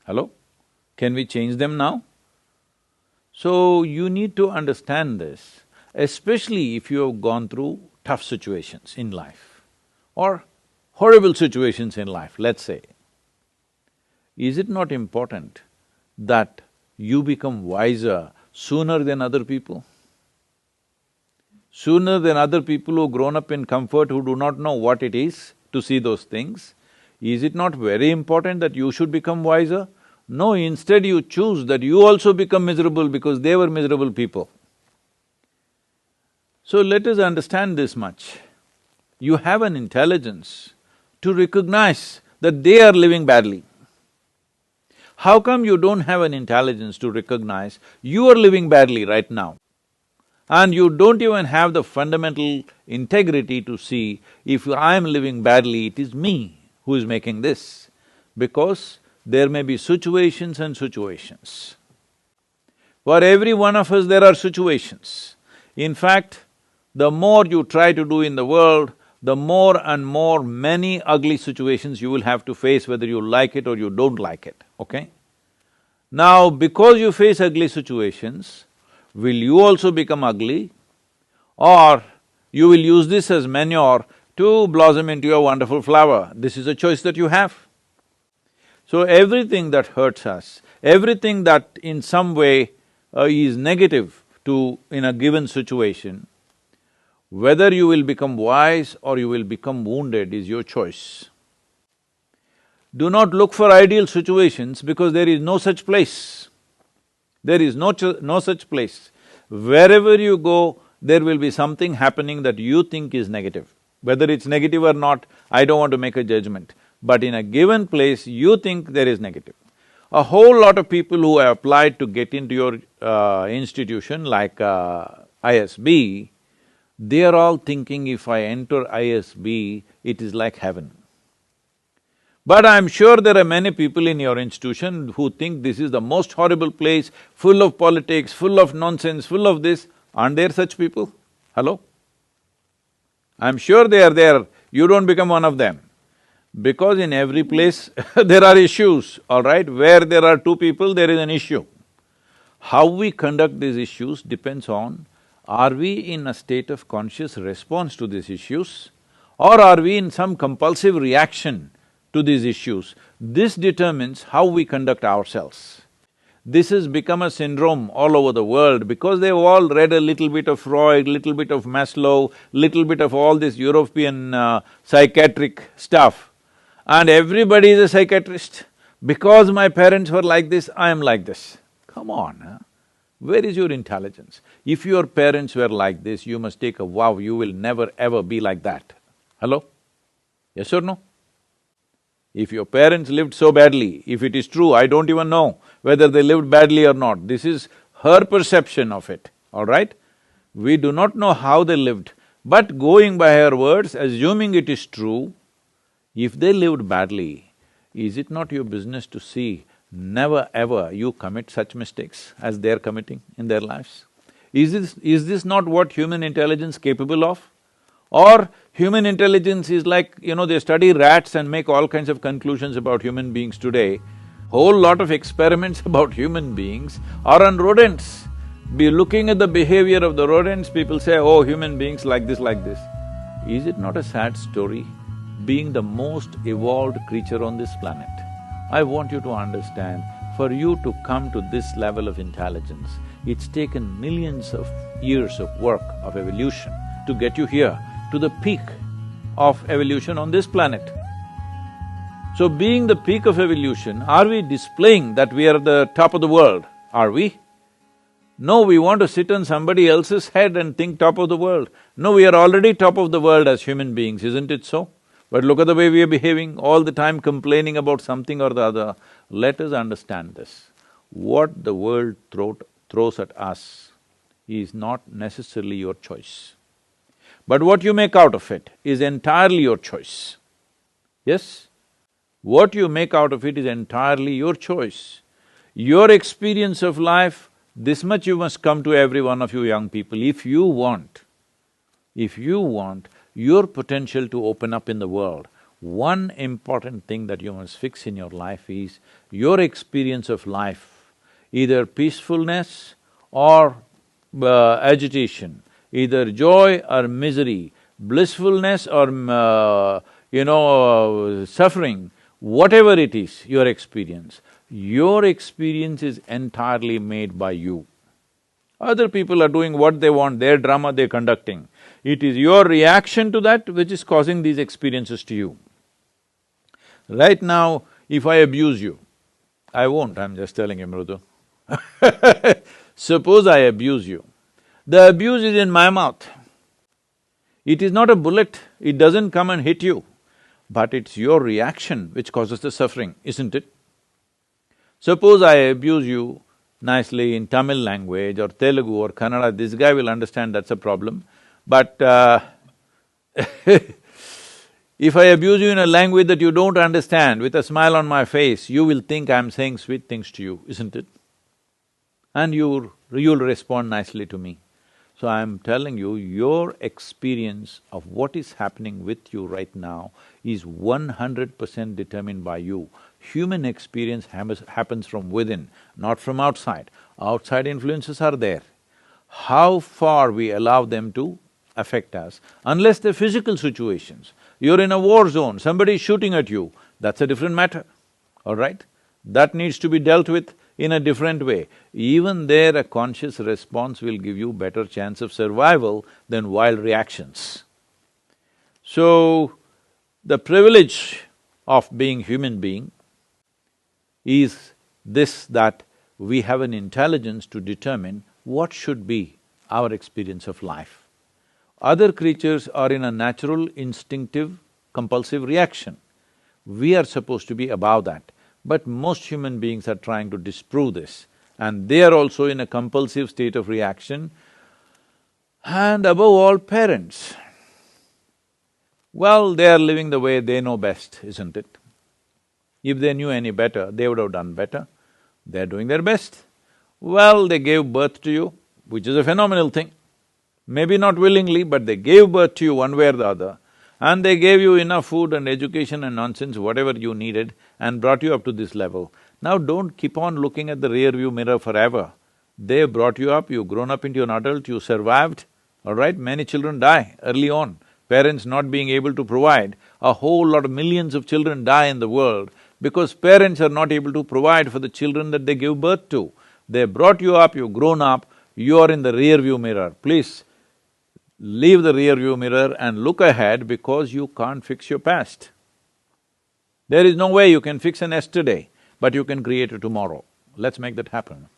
Hello? Can we change them now? So, you need to understand this, especially if you have gone through tough situations in life or horrible situations in life, let's say. Is it not important that you become wiser sooner than other people? Sooner than other people who've grown up in comfort, who do not know what it is to see those things? Is it not very important that you should become wiser? No, instead you choose that you also become miserable because they were miserable people. So let us understand this much. You have an intelligence to recognize that they are living badly. How come you don't have an intelligence to recognize you are living badly right now? And you don't even have the fundamental integrity to see if I am living badly, it is me who is making this. Because there may be situations and situations. For every one of us there are situations. In fact, the more you try to do in the world, the more and more many ugly situations you will have to face, whether you like it or you don't like it, okay? Now, because you face ugly situations, will you also become ugly? Or you will use this as manure to blossom into a wonderful flower? This is a choice that you have. So everything that hurts us, everything that in some way is negative in a given situation, whether you will become wise or you will become wounded is your choice. Do not look for ideal situations because there is no such place. There is no such place. Wherever you go, there will be something happening that you think is negative. Whether it's negative or not, I don't want to make a judgment. But in a given place, you think there is negative. A whole lot of people who have applied to get into your institution like ISB, they are all thinking if I enter ISB, it is like heaven. But I'm sure there are many people in your institution who think this is the most horrible place, full of politics, full of nonsense, full of this. Aren't there such people? Hello? I'm sure they are there, you don't become one of them. Because in every place there are issues, all right? Where there are two people, there is an issue. How we conduct these issues depends on, are we in a state of conscious response to these issues or are we in some compulsive reaction to these issues? This determines how we conduct ourselves. This has become a syndrome all over the world because they've all read a little bit of Freud, little bit of Maslow, little bit of all this European psychiatric stuff. And everybody is a psychiatrist. Because my parents were like this, I am like this. Come on, huh? Where is your intelligence? If your parents were like this, you must take a vow, you will never ever be like that. Hello? Yes or no? If your parents lived so badly, if it is true, I don't even know whether they lived badly or not. This is her perception of it, all right? We do not know how they lived, but going by her words, assuming it is true, if they lived badly, is it not your business to see never ever you commit such mistakes as they're committing in their lives? Is this not what human intelligence capable of? Or human intelligence is like, they study rats and make all kinds of conclusions about human beings today. Whole lot of experiments about human beings are on rodents. Be looking at the behavior of the rodents, people say, oh, human beings like this, like this. Is it not a sad story? Being the most evolved creature on this planet, I want you to understand, for you to come to this level of intelligence, it's taken millions of years of work, of evolution, to get you here, to the peak of evolution on this planet. So being the peak of evolution, are we displaying that we are the top of the world? Are we? No, we want to sit on somebody else's head and think top of the world. No, we are already top of the world as human beings, isn't it so? But look at the way we are behaving, all the time complaining about something or the other. Let us understand this. What the world throws at us is not necessarily your choice. But what you make out of it is entirely your choice. Yes? What you make out of it is entirely your choice. Your experience of life, this much you must come to every one of you young people, if you want your potential to open up in the world, One important thing that you must fix in your life is your experience of life, either peacefulness or agitation, either joy or misery, blissfulness or suffering, whatever it is, your experience is entirely made by you. Other people are doing what they want, their drama they're conducting. It is your reaction to that which is causing these experiences to you. Right now, if I abuse you, I won't, I'm just telling you, Mrudu. Suppose I abuse you, the abuse is in my mouth. It is not a bullet, it doesn't come and hit you, but it's your reaction which causes the suffering, isn't it? Suppose I abuse you nicely in Tamil language or Telugu or Kannada, this guy will understand that's a problem. But if I abuse you in a language that you don't understand, with a smile on my face, you will think I'm saying sweet things to you, isn't it? And you'll respond nicely to me. So I'm telling you, your experience of what is happening with you right now is 100% determined by you. Human experience happens from within, not from outside. Outside influences are there. How far we allow them to affect us, unless they're physical situations. You're in a war zone, somebody's shooting at you, that's a different matter, all right? That needs to be dealt with in a different way. Even there, a conscious response will give you better chance of survival than wild reactions. So, the privilege of being human being is this, that we have an intelligence to determine what should be our experience of life. Other creatures are in a natural, instinctive, compulsive reaction. We are supposed to be above that. But most human beings are trying to disprove this, and they are also in a compulsive state of reaction. And above all, parents. Well, they are living the way they know best, isn't it? If they knew any better, they would have done better. They're doing their best. Well, they gave birth to you, which is a phenomenal thing. Maybe not willingly, but they gave birth to you one way or the other. And they gave you enough food and education and nonsense, whatever you needed, and brought you up to this level. Now don't keep on looking at the rear view mirror forever. They brought you up, you've grown up into an adult, you survived, all right? Many children die early on. Parents not being able to provide, a whole lot of millions of children die in the world because parents are not able to provide for the children that they give birth to. They brought you up, you've grown up, you are in the rear view mirror. Please, leave the rear view mirror and look ahead because you can't fix your past. There is no way you can fix an yesterday, but you can create a tomorrow. Let's make that happen.